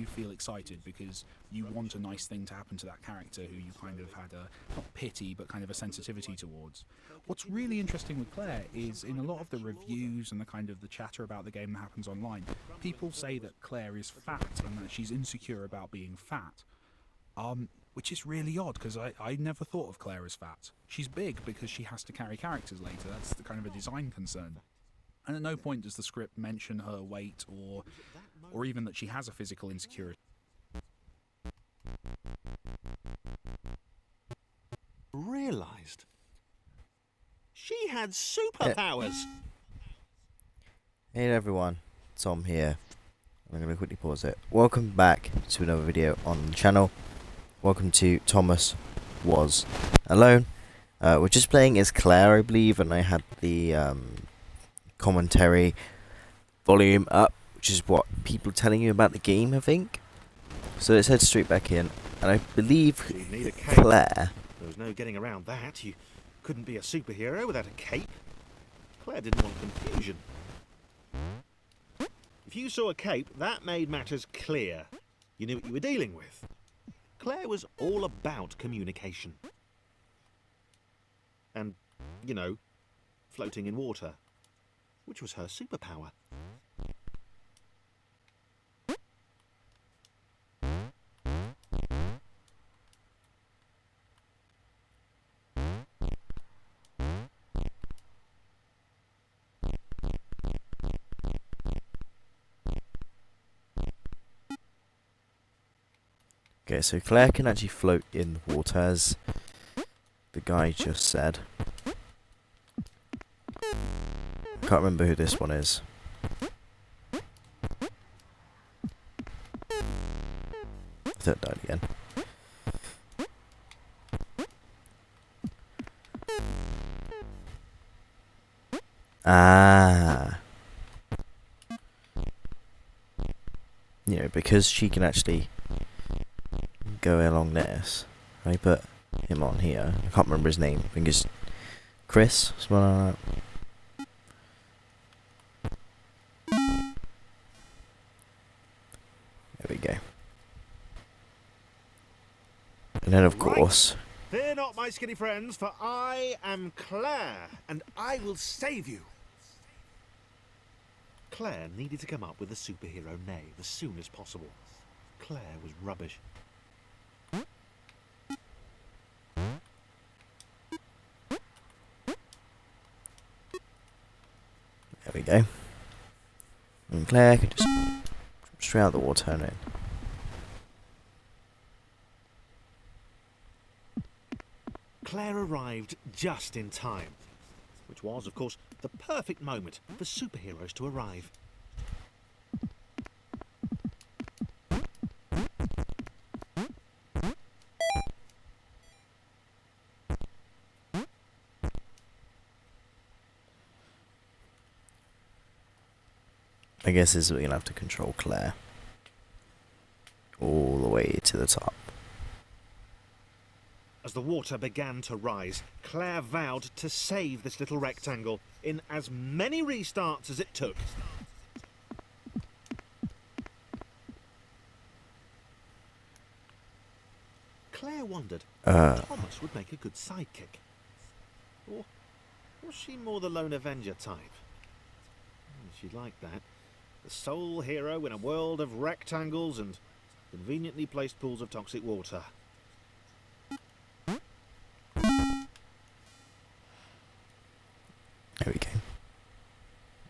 you feel excited because you want a nice thing to happen to that character who you kind of had a, not pity, but kind of a sensitivity towards. What's really interesting with Claire is in a lot of the reviews and the kind of the chatter about the game that happens online, people say that Claire is fat and that she's insecure about being fat. Which is really odd because I never thought of Claire as fat. She's big because she has to carry characters later. That's the kind of a design concern. And at no point does the script mention her weight or even that she has a physical insecurity. Realised she had superpowers. Hey everyone, Tom here. I'm going to quickly pause it. Welcome back to another video on the channel. Welcome to Thomas Was Alone. We're just playing as Claire, I believe, and I had the commentary volume up, which is what people are telling you about the game, I think. So let's head straight back in, and I believe You need a cape. Claire. There was no getting around that. You couldn't be a superhero without a cape. Claire didn't want confusion. If you saw a cape, that made matters clear. You knew what you were dealing with. Claire was all about communication. And, you know, floating in water, which was her superpower. Okay, so Claire can actually float in the water, as the guy just said. I can't remember who this one is. I thought it died again. Ah. You know, because she can actually go along this. I put him on here. I can't remember his name. I think it's Chris. Something like that. There we go. And then of course, Fear not, my skinny friends, for I am Claire, and I will save you. Claire needed to come up with a superhero name as soon as possible. Claire was rubbish. there we go. And Claire can just jump straight out the water and in. Claire arrived just in time, which was, of course, the perfect moment for superheroes to arrive. I guess this is we're gonna have to control Claire all the way to the top. As the water began to rise, Claire vowed to save this little rectangle in as many restarts as it took. Claire wondered if Thomas would make a good sidekick. Or was she more the lone Avenger type? She'd like that. The sole hero in a world of rectangles and conveniently placed pools of toxic water. There we go.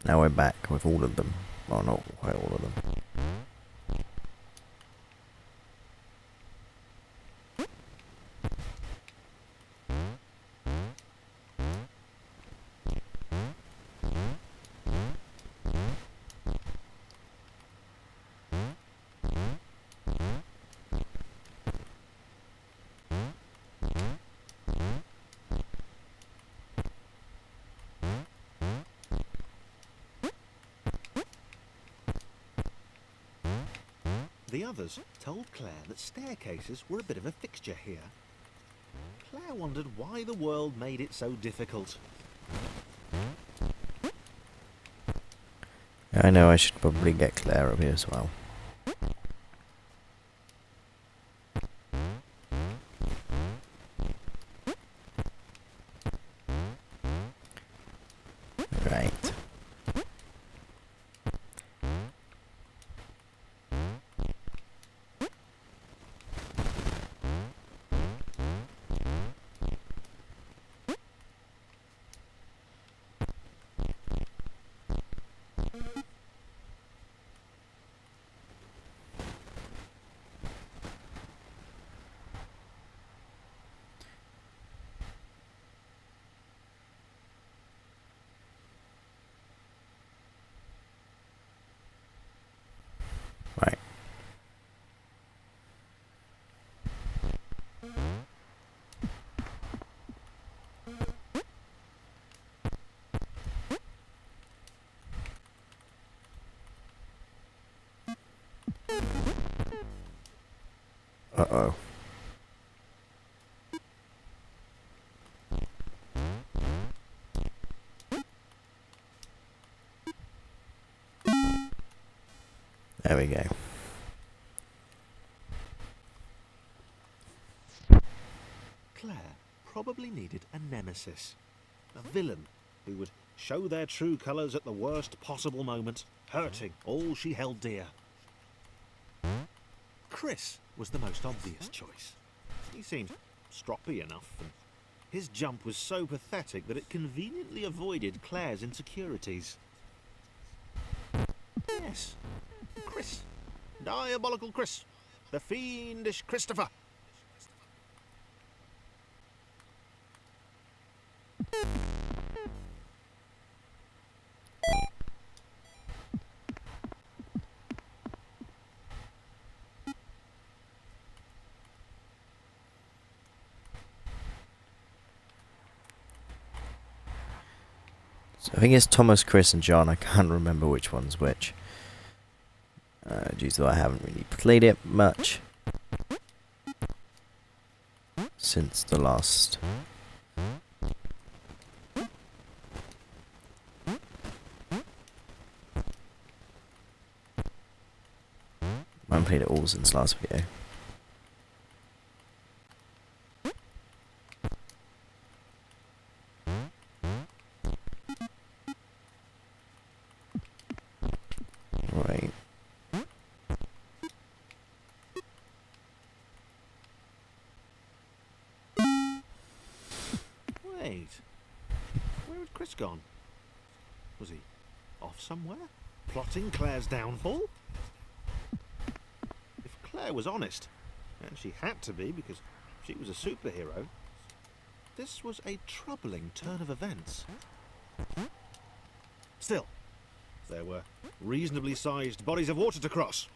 Now we're back with all of them. Well, not quite all of them. The others told Claire that staircases were a bit of a fixture here. Claire wondered why the world made it so difficult. I know I should probably get Claire up here as well. Right. Uh-oh. There we go. Claire probably needed a nemesis. A villain who would show their true colours at the worst possible moment, hurting all she held dear. Chris was the most obvious choice. He seemed stroppy enough, and his jump was so pathetic that it conveniently avoided Claire's insecurities. Yes, Chris. Diabolical Chris. The fiendish Christopher. So I think it's Thomas, Chris, and John. I can't remember which one's which. Due to I haven't really played it much since the last. I haven't played it all since last video. Right. Wait. Where had Chris gone? Was he off somewhere? Plotting Claire's downfall? If Claire was honest, and she had to be because she was a superhero, this was a troubling turn of events. Still, there were reasonably sized bodies of water to cross.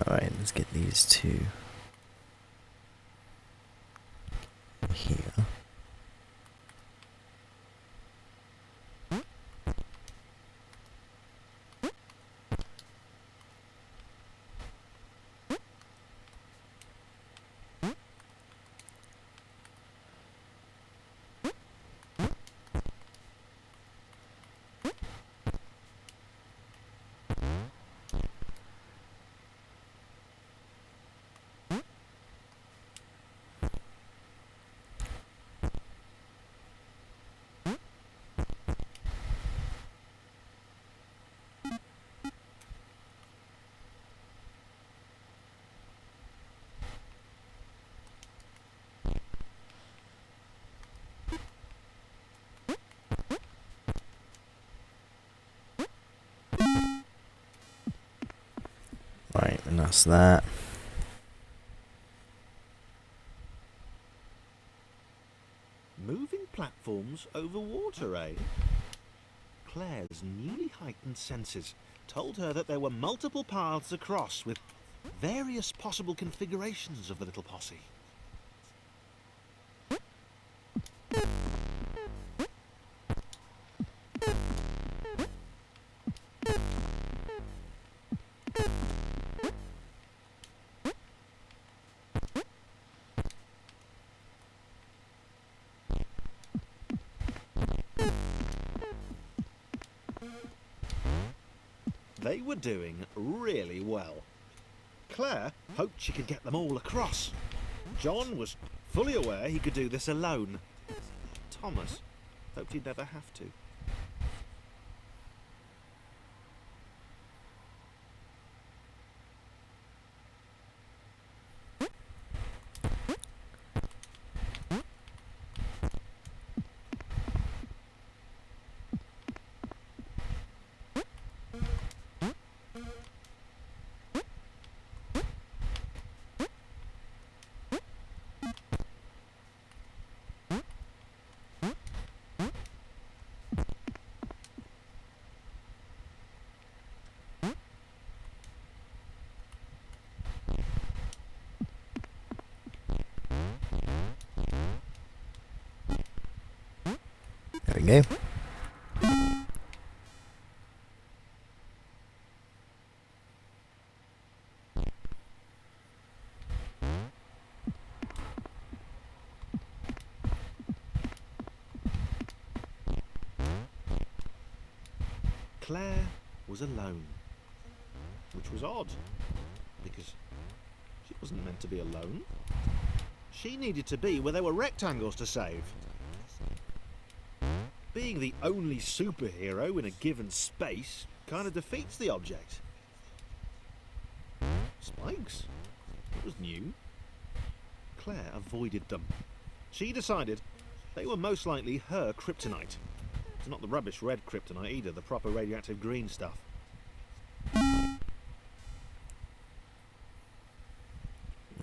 Alright, let's get these two here. Right, and that's that. Moving platforms over water, eh? Claire's newly heightened senses told her that there were multiple paths across with various possible configurations of the little posse. They were doing really well. Claire hoped she could get them all across. John was fully aware he could do this alone. Thomas hoped he'd never have to. go. Claire was alone, which was odd, because she wasn't meant to be alone. She needed to be where there were rectangles to save. Being the only superhero in a given space kind of defeats the object. Spikes? It was new. Claire avoided them. She decided they were most likely her kryptonite. Not the rubbish red kryptonite either, the proper radioactive green stuff.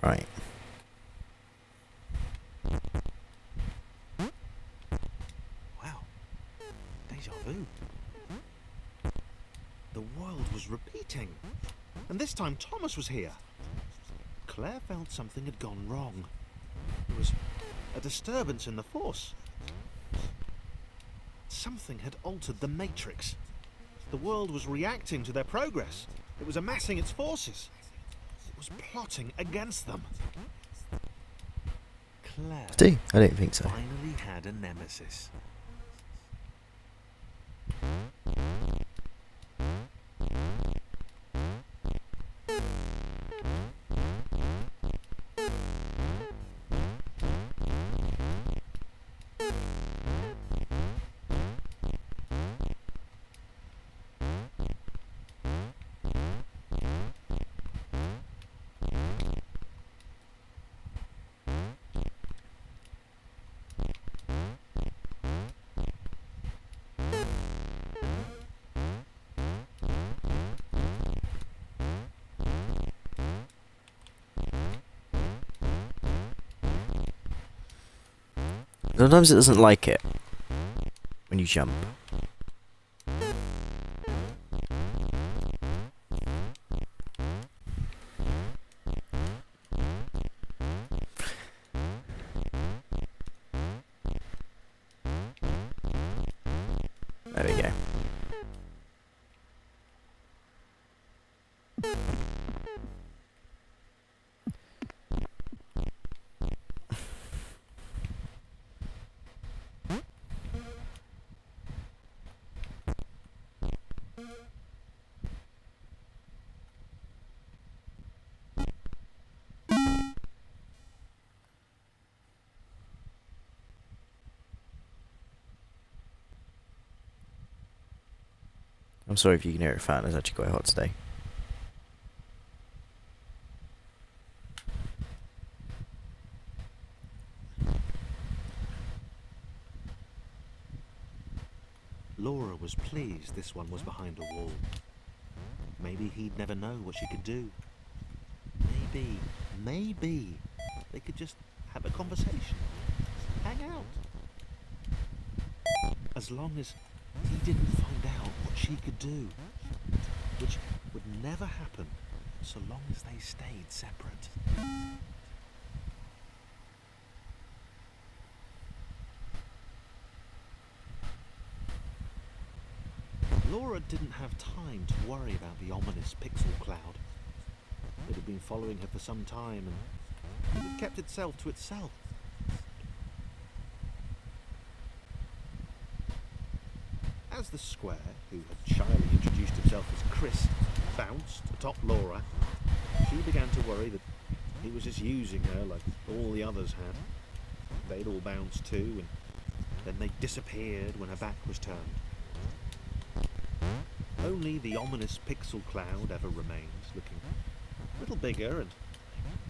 Right. Wow. Deja vu. The world was repeating. And this time Thomas was here. Claire felt something had gone wrong. There was a disturbance in the force. Something had altered the Matrix. The world was reacting to their progress. It was amassing its forces. It was plotting against them. Claire See? I don't think so. finally had a nemesis. Sometimes it doesn't like it when you jump. There we go. I'm sorry if you can hear it fan, it's actually quite hot today. Laura was pleased this one was behind a wall. Maybe he'd never know what she could do. Maybe they could just have a conversation, hang out. As long as he didn't find out what she could do, which would never happen so long as they stayed separate. Laura didn't have time to worry about the ominous pixel cloud. It had been following her for some time, and it had kept itself to itself. As the square, who had shyly introduced himself as Chris, bounced atop Laura, she began to worry that he was just using her like all the others had. They'd all bounced too, and then they disappeared when her back was turned. Only the ominous pixel cloud ever remains, looking a little bigger and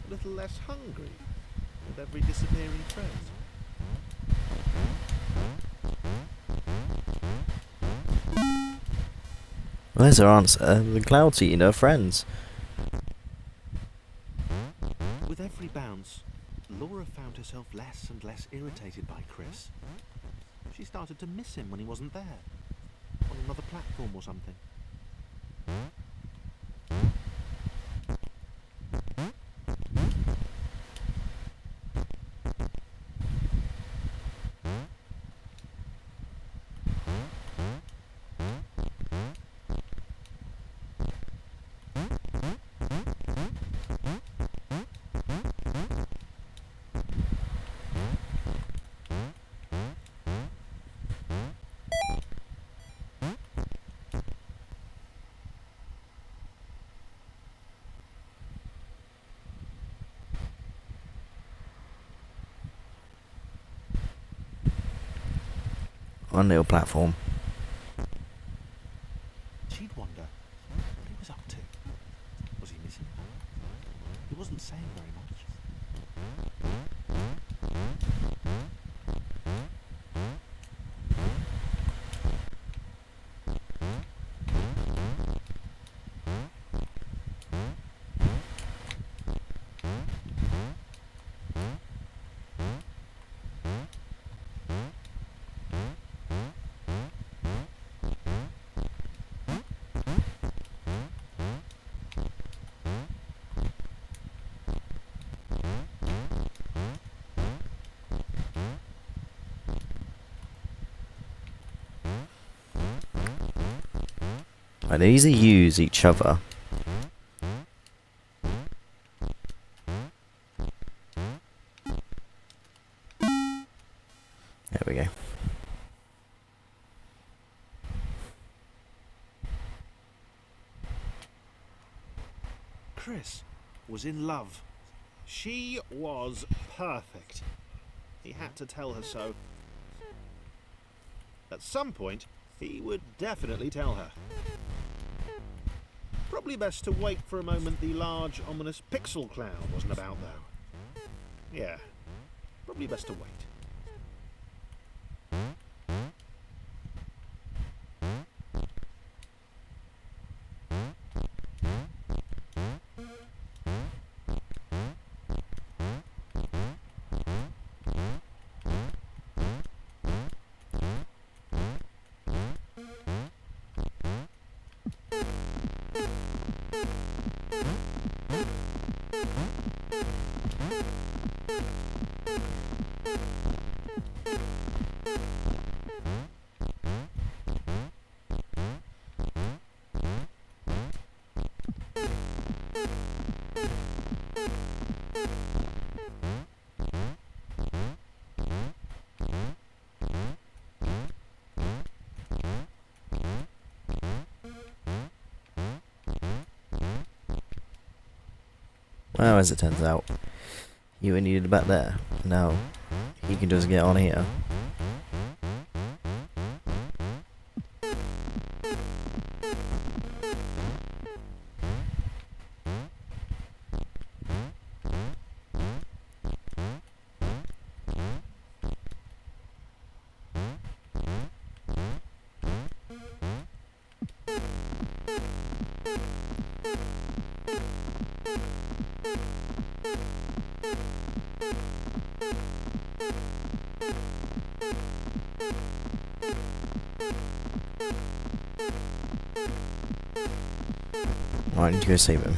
a little less hungry with every disappearing friend. Well, there's her answer. The cloud's eating her friends. With every bounce, Laura found herself less and less irritated by Chris. She started to miss him when he wasn't there, on another platform or something. one little platform. She'd wonder what he was up to. Was he missing her? He wasn't saying very much. Right, they usually use each other. There we go. Chris was in love. She was perfect. He had to tell her so. At some point, he would definitely tell her. Probably best to wait for a moment the large, ominous pixel cloud wasn't about, though. Yeah, probably best to wait. Well, as it turns out, you were needed back there. Now, he can just get on here. Right, I need to go save him.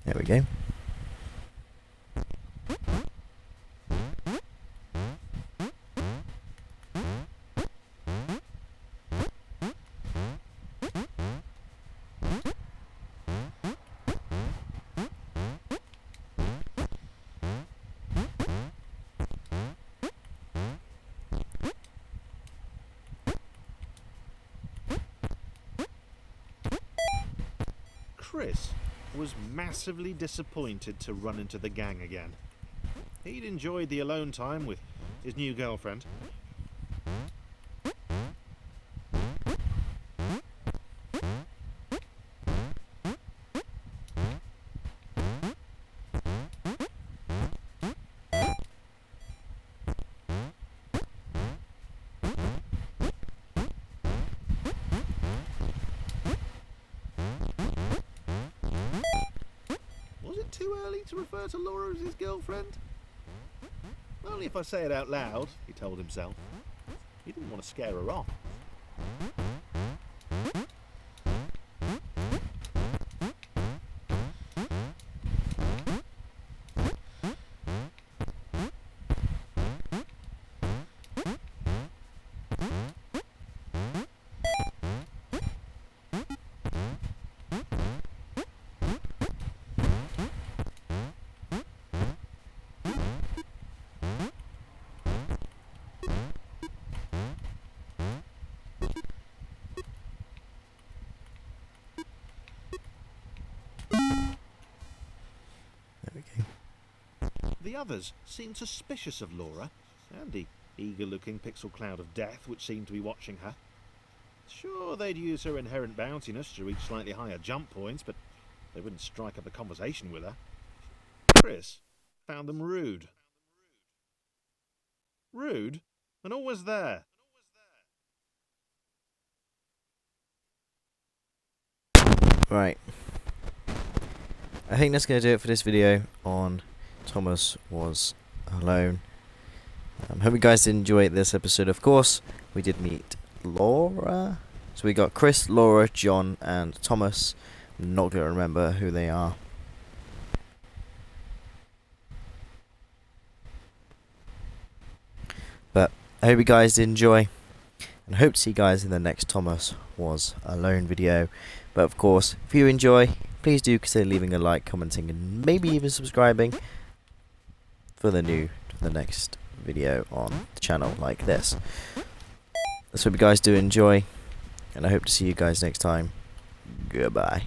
There we go. Chris was massively disappointed to run into the gang again. He'd enjoyed the alone time with his new girlfriend. Too early to refer to Laura as his girlfriend? Only if I say it out loud, he told himself. He didn't want to scare her off. The others seemed suspicious of Laura, and the eager-looking pixel cloud of death which seemed to be watching her. Sure, they'd use her inherent bounciness to reach slightly higher jump points, but they wouldn't strike up a conversation with her. Chris found them rude. Rude? And always there. Right. I think that's going to do it for this video on Thomas Was Alone. Hope you guys did enjoy this episode. Of course, we did meet Laura. So we got Chris, Laura, John, and Thomas. I'm not going to remember who they are. But I hope you guys did enjoy, and hope to see you guys in the next Thomas Was Alone video. But of course, if you enjoy, please do consider leaving a like, commenting, and maybe even subscribing for the next video on the channel like this. Let's hope you guys do enjoy, and I hope to see you guys next time. Goodbye.